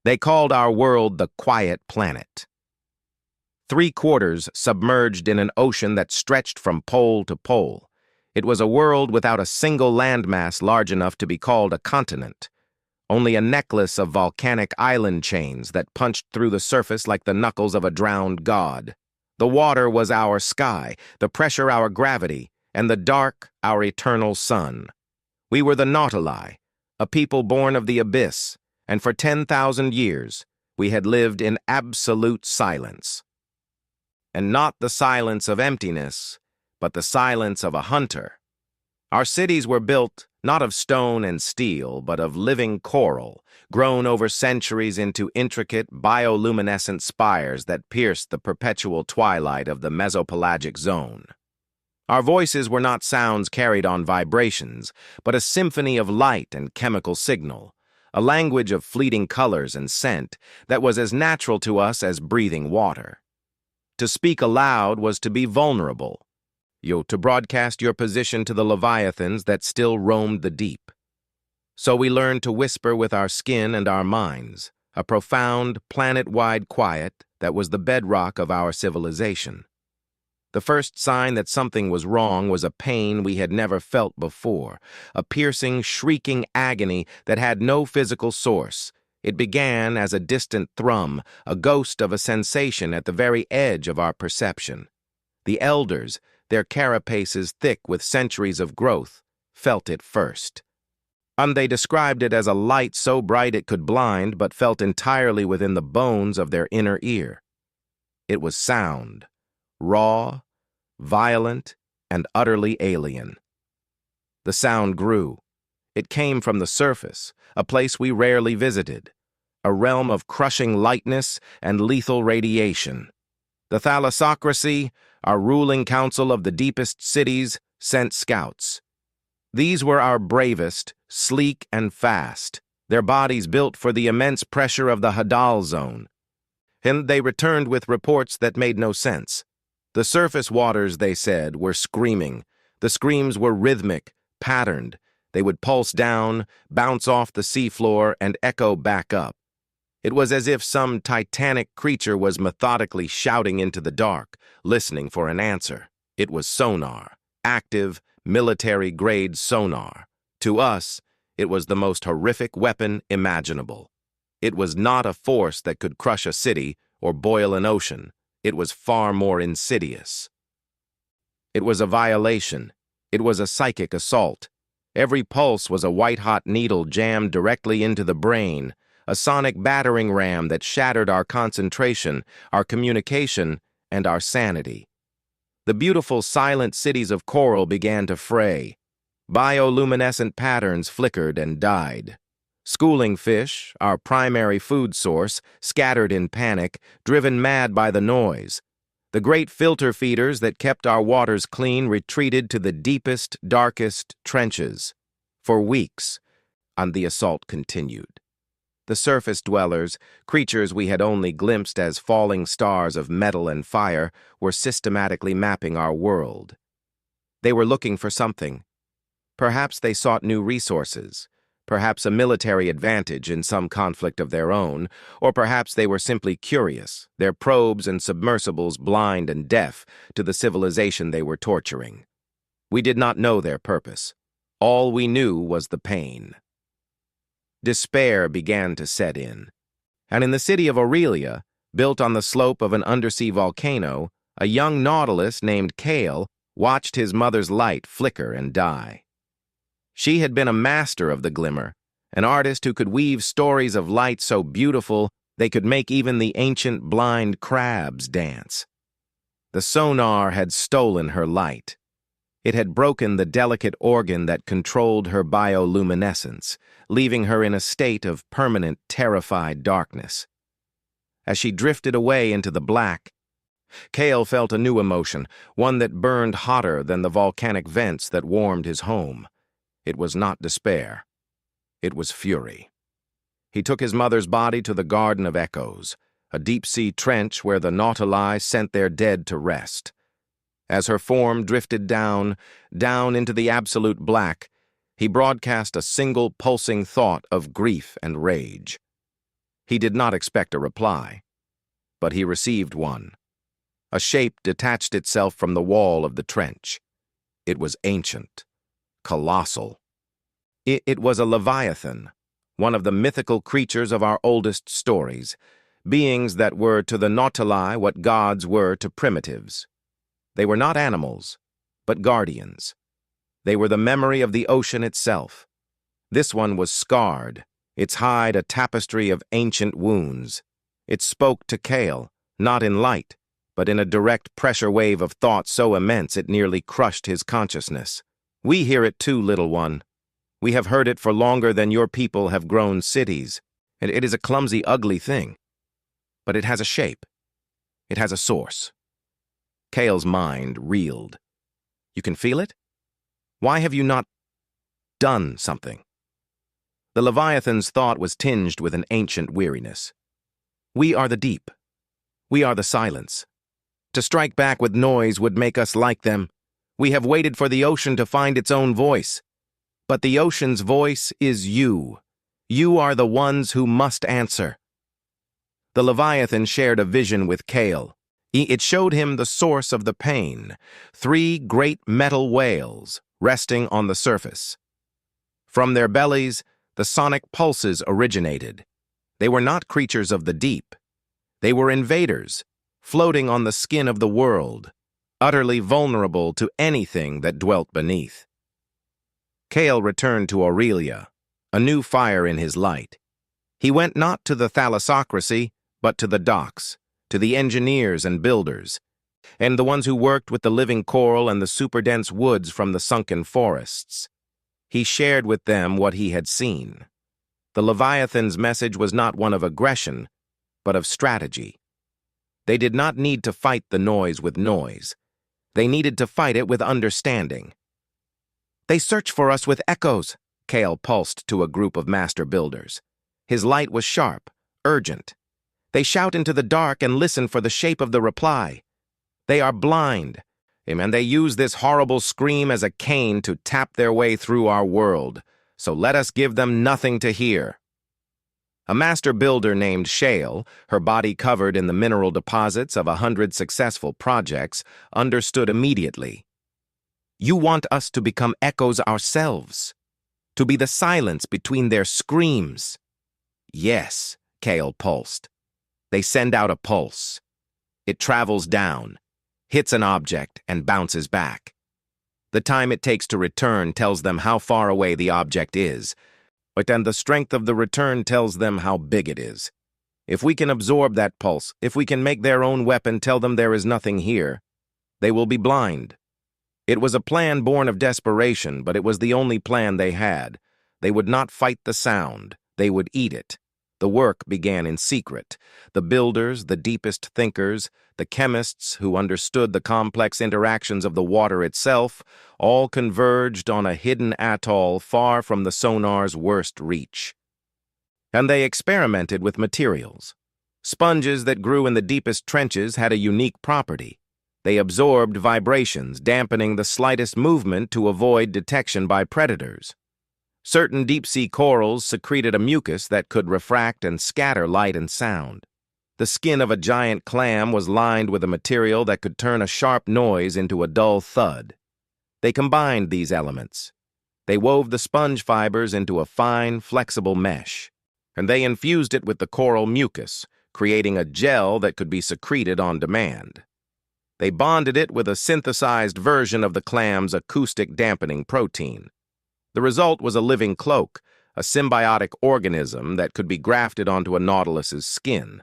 They called our world the Quiet Planet. 3/4 submerged in an ocean that stretched from pole to pole. It was a world without a single landmass large enough to be called a continent. Only a necklace of volcanic island chains that punched through the surface like the knuckles of a drowned god. The water was our sky, the pressure our gravity, and the dark our eternal sun. We were the Nautili, a people born of the abyss, and for 10,000 years we had lived in absolute silence. And not the silence of emptiness, but the silence of a hunter. Our cities were built not of stone and steel, but of living coral, grown over centuries into intricate bioluminescent spires that pierced the perpetual twilight of the mesopelagic zone. Our voices were not sounds carried on vibrations, but a symphony of light and chemical signal, a language of fleeting colors and scent that was as natural to us as breathing water. To speak aloud was to be vulnerable, to broadcast your position to the leviathans that still roamed the deep. So we learned to whisper with our skin and our minds, a profound, planet-wide quiet that was the bedrock of our civilization. The first sign that something was wrong was a pain we had never felt before, a piercing, shrieking agony that had no physical source. It began as a distant thrum, a ghost of a sensation at the very edge of our perception. The elders, their carapaces thick with centuries of growth, felt it first. And they described it as a light so bright it could blind, but felt entirely within the bones of their inner ear. It was sound, raw, violent, and utterly alien. The sound grew. It came from the surface, a place we rarely visited, a realm of crushing lightness and lethal radiation. The thalassocracy, our ruling council of the deepest cities, sent scouts. These were our bravest, sleek and fast, their bodies built for the immense pressure of the Hadal zone. And they returned with reports that made no sense. The surface waters, they said, were screaming. The screams were rhythmic, patterned. They would pulse down, bounce off the seafloor, and echo back up. It was as if some titanic creature was methodically shouting into the dark, listening for an answer. It was sonar, active, military-grade sonar. To us, it was the most horrific weapon imaginable. It was not a force that could crush a city or boil an ocean. It was far more insidious. It was a violation. It was a psychic assault. Every pulse was a white-hot needle jammed directly into the brain, a sonic battering ram that shattered our concentration, our communication, and our sanity. The beautiful silent cities of coral began to fray. Bioluminescent patterns flickered and died. Schooling fish, our primary food source, scattered in panic, driven mad by the noise. The great filter feeders that kept our waters clean retreated to the deepest, darkest trenches. For weeks, and the assault continued. The surface dwellers, creatures we had only glimpsed as falling stars of metal and fire, were systematically mapping our world. They were looking for something. Perhaps they sought new resources, perhaps a military advantage in some conflict of their own, or perhaps they were simply curious, their probes and submersibles blind and deaf to the civilization they were torturing. We did not know their purpose. All we knew was the pain. Despair began to set in. And in the city of Aurelia, built on the slope of an undersea volcano, a young nautilus named Kale watched his mother's light flicker and die. She had been a master of the glimmer, an artist who could weave stories of light so beautiful they could make even the ancient blind crabs dance. The sonar had stolen her light. It had broken the delicate organ that controlled her bioluminescence, leaving her in a state of permanent, terrified darkness. As she drifted away into the black, Kale felt a new emotion, one that burned hotter than the volcanic vents that warmed his home. It was not despair. It was fury. He took his mother's body to the Garden of Echoes, a deep-sea trench where the Nautili sent their dead to rest. As her form drifted down into the absolute black, he broadcast a single pulsing thought of grief and rage. He did not expect a reply, but he received one. A shape detached itself from the wall of the trench. It was ancient, colossal. It was a leviathan, one of the mythical creatures of our oldest stories, beings that were to the Nautili what gods were to primitives. They were not animals, but guardians. They were the memory of the ocean itself. This one was scarred, its hide a tapestry of ancient wounds. It spoke to Kale, not in light, but in a direct pressure wave of thought so immense it nearly crushed his consciousness. We hear it too, little one. We have heard it for longer than your people have grown cities, and it is a clumsy, ugly thing. But it has a shape. It has a source. Kale's mind reeled. You can feel it? Why have you not done something? The Leviathan's thought was tinged with an ancient weariness. We are the deep. We are the silence. To strike back with noise would make us like them. We have waited for the ocean to find its own voice. But the ocean's voice is you. You are the ones who must answer. The Leviathan shared a vision with Kale. It showed him the source of the pain, 3 great metal whales resting on the surface. From their bellies, the sonic pulses originated. They were not creatures of the deep. They were invaders, floating on the skin of the world, utterly vulnerable to anything that dwelt beneath. Kale returned to Aurelia, a new fire in his light. He went not to the thalassocracy, but to the docks, to the engineers and builders, and the ones who worked with the living coral and the super-dense woods from the sunken forests. He shared with them what he had seen. The Leviathan's message was not one of aggression, but of strategy. They did not need to fight the noise with noise. They needed to fight it with understanding. They search for us with echoes, Kale pulsed to a group of master builders. His light was sharp, urgent. They shout into the dark and listen for the shape of the reply. They are blind, and they use this horrible scream as a cane to tap their way through our world, so let us give them nothing to hear. A master builder named Shale, her body covered in the mineral deposits of 100 successful projects, understood immediately. You want us to become echoes ourselves, to be the silence between their screams. Yes, Kale pulsed. They send out a pulse. It travels down, hits an object, and bounces back. The time it takes to return tells them how far away the object is, and the strength of the return tells them how big it is. If we can absorb that pulse, if we can make their own weapon tell them there is nothing here, they will be blind. It was a plan born of desperation, but it was the only plan they had. They would not fight the sound. They would eat it. The work began in secret. The builders, the deepest thinkers, the chemists who understood the complex interactions of the water itself, all converged on a hidden atoll far from the sonar's worst reach. And they experimented with materials. Sponges that grew in the deepest trenches had a unique property. They absorbed vibrations, dampening the slightest movement to avoid detection by predators. Certain deep-sea corals secreted a mucus that could refract and scatter light and sound. The skin of a giant clam was lined with a material that could turn a sharp noise into a dull thud. They combined these elements. They wove the sponge fibers into a fine, flexible mesh, and they infused it with the coral mucus, creating a gel that could be secreted on demand. They bonded it with a synthesized version of the clam's acoustic dampening protein. The result was a living cloak, a symbiotic organism that could be grafted onto a nautilus's skin.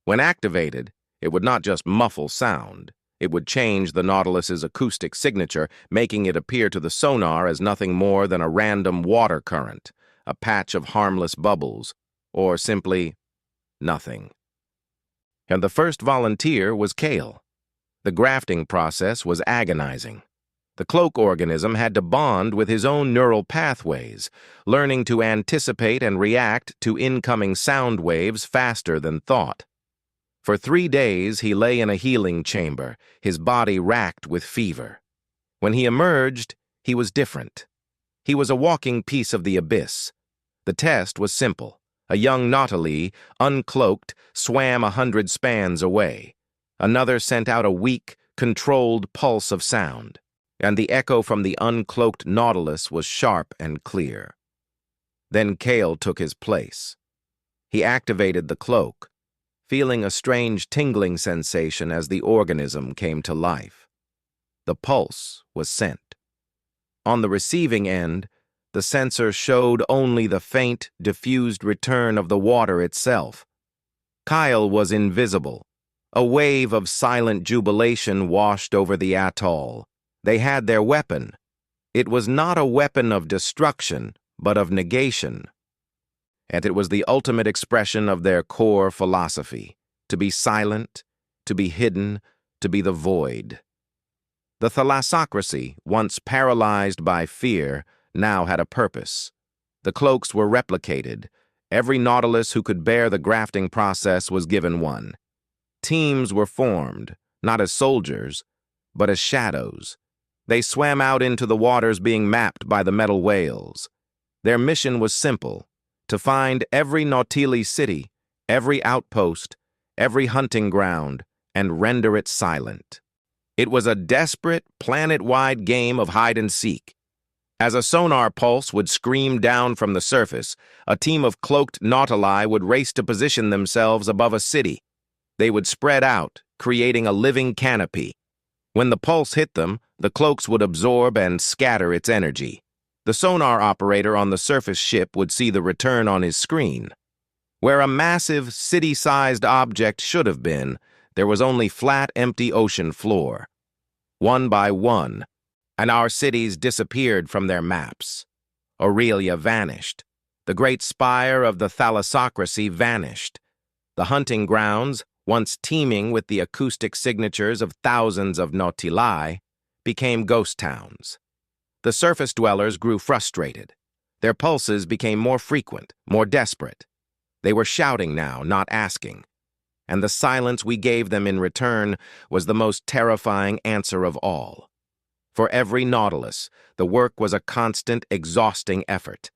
When activated, it would not just muffle sound. It would change the nautilus's acoustic signature, making it appear to the sonar as nothing more than a random water current, a patch of harmless bubbles, or simply nothing. And the first volunteer was Kale. The grafting process was agonizing. The cloak organism had to bond with his own neural pathways, learning to anticipate and react to incoming sound waves faster than thought. For 3 days, he lay in a healing chamber, his body racked with fever. When he emerged, he was different. He was a walking piece of the abyss. The test was simple. A young nautili, uncloaked, swam 100 spans away. Another sent out a weak, controlled pulse of sound, and the echo from the uncloaked nautilus was sharp and clear. Then Kale took his place. He activated the cloak, feeling a strange tingling sensation as the organism came to life. The pulse was sent. On the receiving end, the sensor showed only the faint, diffused return of the water itself. Kyle was invisible. A wave of silent jubilation washed over the atoll. They had their weapon. It was not a weapon of destruction, but of negation. And it was the ultimate expression of their core philosophy: to be silent, to be hidden, to be the void. The thalassocracy, once paralyzed by fear, now had a purpose. The cloaks were replicated. Every nautilus who could bear the grafting process was given one. Teams were formed, not as soldiers, but as shadows. They swam out into the waters being mapped by the metal whales. Their mission was simple: to find every nautili city, every outpost, every hunting ground, and render it silent. It was a desperate, planet-wide game of hide-and-seek. As a sonar pulse would scream down from the surface, a team of cloaked nautili would race to position themselves above a city. They would spread out, creating a living canopy. When the pulse hit them, the cloaks would absorb and scatter its energy. The sonar operator on the surface ship would see the return on his screen. Where a massive, city-sized object should have been, there was only flat, empty ocean floor. One by one, and our cities disappeared from their maps. Aurelia vanished. The great spire of the thalassocracy vanished. The hunting grounds, once teeming with the acoustic signatures of thousands of nautili, became ghost towns. The surface dwellers grew frustrated. Their pulses became more frequent, more desperate. They were shouting now, not asking. And the silence we gave them in return was the most terrifying answer of all. For every nautilus, the work was a constant, exhausting effort.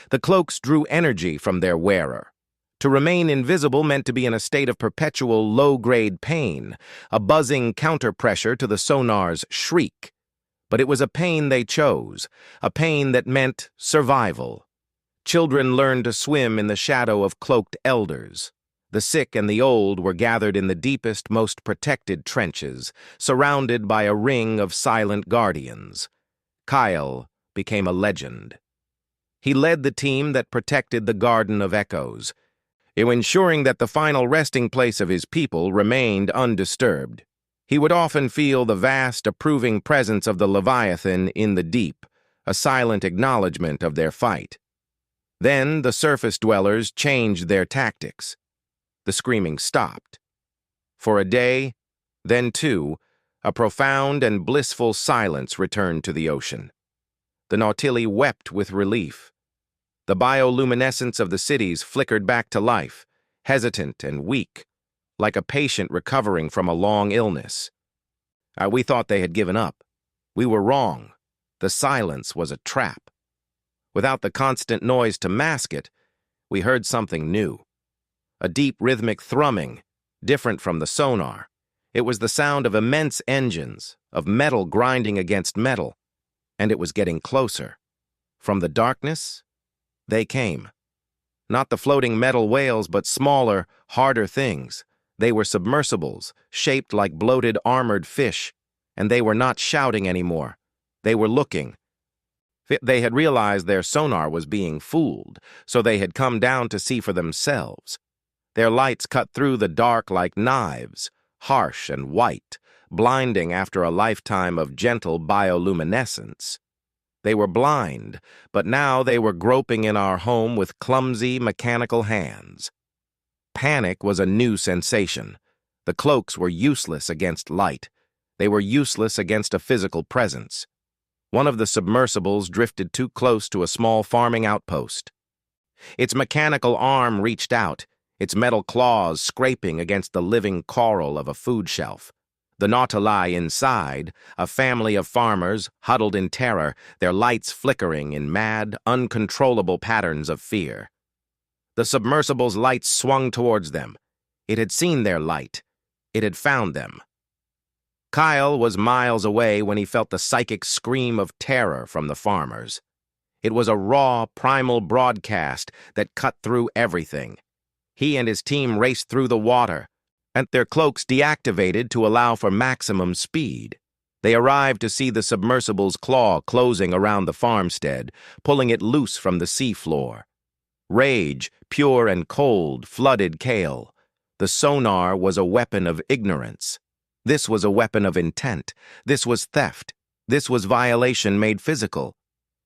The cloaks drew energy from their wearer. To remain invisible meant to be in a state of perpetual low-grade pain, a buzzing counter-pressure to the sonar's shriek. But it was a pain they chose, a pain that meant survival. Children learned to swim in the shadow of cloaked elders. The sick and the old were gathered in the deepest, most protected trenches, surrounded by a ring of silent guardians. Kyle became a legend. He led the team that protected the Garden of Echoes, ensuring that the final resting place of his people remained undisturbed. He would often feel the vast, approving presence of the Leviathan in the deep, a silent acknowledgement of their fight. Then the surface dwellers changed their tactics. The screaming stopped. For a day, then two, a profound and blissful silence returned to the ocean. The nautili wept with relief. The bioluminescence of the cities flickered back to life, hesitant and weak, like a patient recovering from a long illness. We thought they had given up. We were wrong. The silence was a trap. Without the constant noise to mask it, we heard something new. A deep rhythmic thrumming, different from the sonar. It was the sound of immense engines, of metal grinding against metal, and it was getting closer. From the darkness, they came. Not the floating metal whales, but smaller, harder things. They were submersibles, shaped like bloated armored fish, and they were not shouting anymore. They were looking. They had realized their sonar was being fooled, so they had come down to see for themselves. Their lights cut through the dark like knives, harsh and white, blinding after a lifetime of gentle bioluminescence. They were blind, but now they were groping in our home with clumsy, mechanical hands. Panic was a new sensation. The cloaks were useless against light. They were useless against a physical presence. One of the submersibles drifted too close to a small farming outpost. Its mechanical arm reached out, its metal claws scraping against the living coral of a food shelf. The nautili inside, a family of farmers, huddled in terror, their lights flickering in mad, uncontrollable patterns of fear. The submersible's light swung towards them. It had seen their light. It had found them. Kyle was miles away when he felt the psychic scream of terror from the farmers. It was a raw, primal broadcast that cut through everything. He and his team raced through the water, and their cloaks deactivated to allow for maximum speed. They arrived to see the submersible's claw closing around the farmstead, pulling it loose from the seafloor. Rage, pure and cold, flooded Kale. The sonar was a weapon of ignorance. This was a weapon of intent. This was theft. This was violation made physical.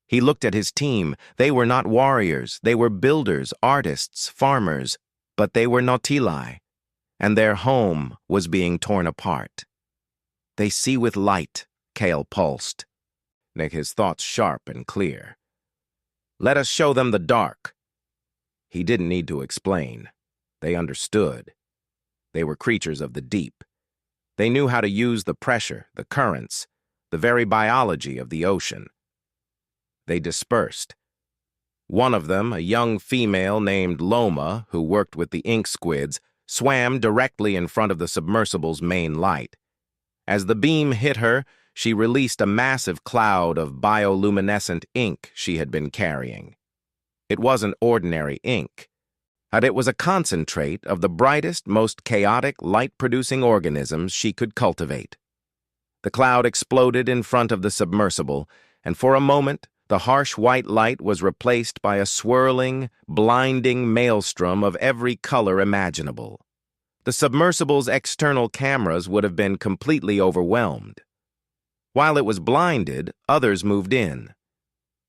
He looked at his team. They were not warriors. They were builders, artists, farmers. But they were Nautili, and their home was being torn apart. They see with light, Kale pulsed. His thoughts sharp and clear. Let us show them the dark. He didn't need to explain. They understood. They were creatures of the deep. They knew how to use the pressure, the currents, the very biology of the ocean. They dispersed. One of them, a young female named Loma, who worked with the ink squids, swam directly in front of the submersible's main light. As the beam hit her, she released a massive cloud of bioluminescent ink she had been carrying. It wasn't ordinary ink. It was a concentrate of the brightest, most chaotic, light-producing organisms she could cultivate. The cloud exploded in front of the submersible, and for a moment, the harsh white light was replaced by a swirling, blinding maelstrom of every color imaginable. The submersible's external cameras would have been completely overwhelmed. While it was blinded, others moved in.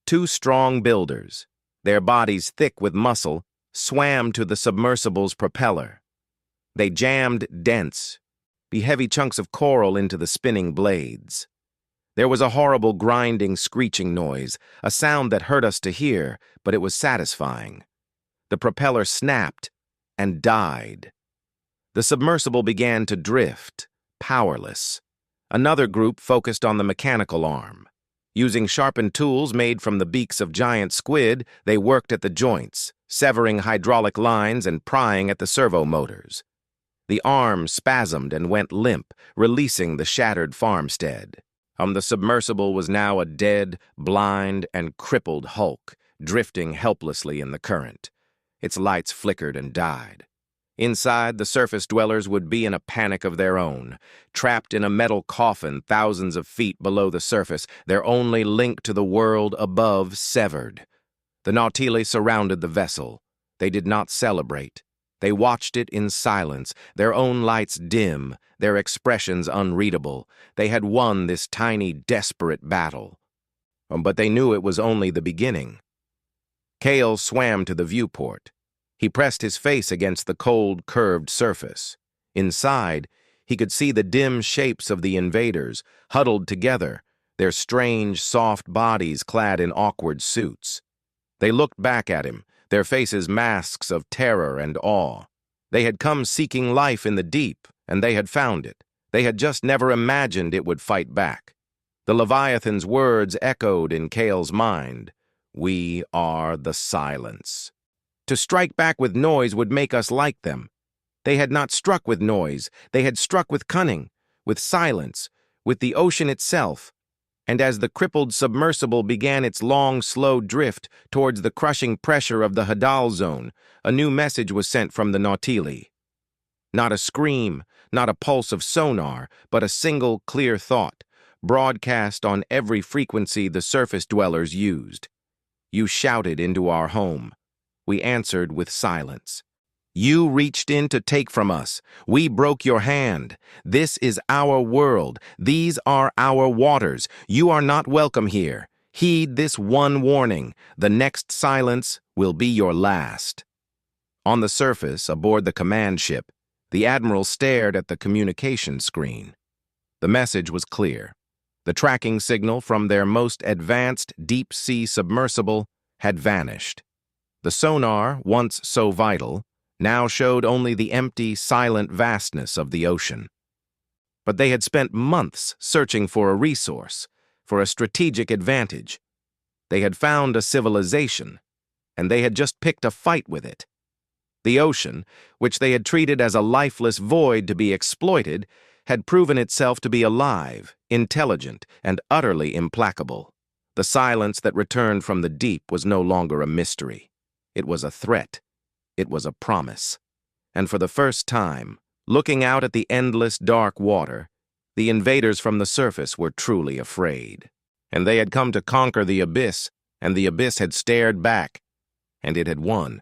Two strong builders, their bodies thick with muscle, swam to the submersible's propeller. They jammed dense, heavy chunks of coral into the spinning blades. There was a horrible grinding, screeching noise, a sound that hurt us to hear, but it was satisfying. The propeller snapped and died. The submersible began to drift, powerless. Another group focused on the mechanical arm. Using sharpened tools made from the beaks of giant squid, they worked at the joints, severing hydraulic lines and prying at the servo motors. The arm spasmed and went limp, releasing the shattered farmstead. The submersible was now a dead, blind, and crippled hulk, drifting helplessly in the current. Its lights flickered and died. Inside, the surface dwellers would be in a panic of their own, trapped in a metal coffin thousands of feet below the surface, their only link to the world above severed. The Nautili surrounded the vessel. They did not celebrate. They watched it in silence, their own lights dim, their expressions unreadable. They had won this tiny, desperate battle. But they knew it was only the beginning. Kale swam to the viewport. He pressed his face against the cold, curved surface. Inside, he could see the dim shapes of the invaders, huddled together, their strange, soft bodies clad in awkward suits. They looked back at him, their faces masks of terror and awe. They had come seeking life in the deep, and they had found it. They had just never imagined it would fight back. The Leviathan's words echoed in Kale's mind. We are the silence. To strike back with noise would make us like them. They had not struck with noise. They had struck with cunning, with silence, with the ocean itself. And as the crippled submersible began its long, slow drift towards the crushing pressure of the Hadal zone, a new message was sent from the Nautili. Not a scream, not a pulse of sonar, but a single, clear thought, broadcast on every frequency the surface dwellers used. You shouted into our home. We answered with silence. You reached in to take from us. We broke your hand. This is our world. These are our waters. You are not welcome here. Heed this one warning. The next silence will be your last. On the surface, aboard the command ship, the Admiral stared at the communication screen. The message was clear. The tracking signal from their most advanced deep-sea submersible had vanished. The sonar, once so vital, now showed only the empty, silent vastness of the ocean. But they had spent months searching for a resource, for a strategic advantage. They had found a civilization, and they had just picked a fight with it. The ocean, which they had treated as a lifeless void to be exploited, had proven itself to be alive, intelligent, and utterly implacable. The silence that returned from the deep was no longer a mystery. It was a threat. It was a promise. And for the first time, looking out at the endless dark water, the invaders from the surface were truly afraid. And they had come to conquer the abyss, and the abyss had stared back, and it had won.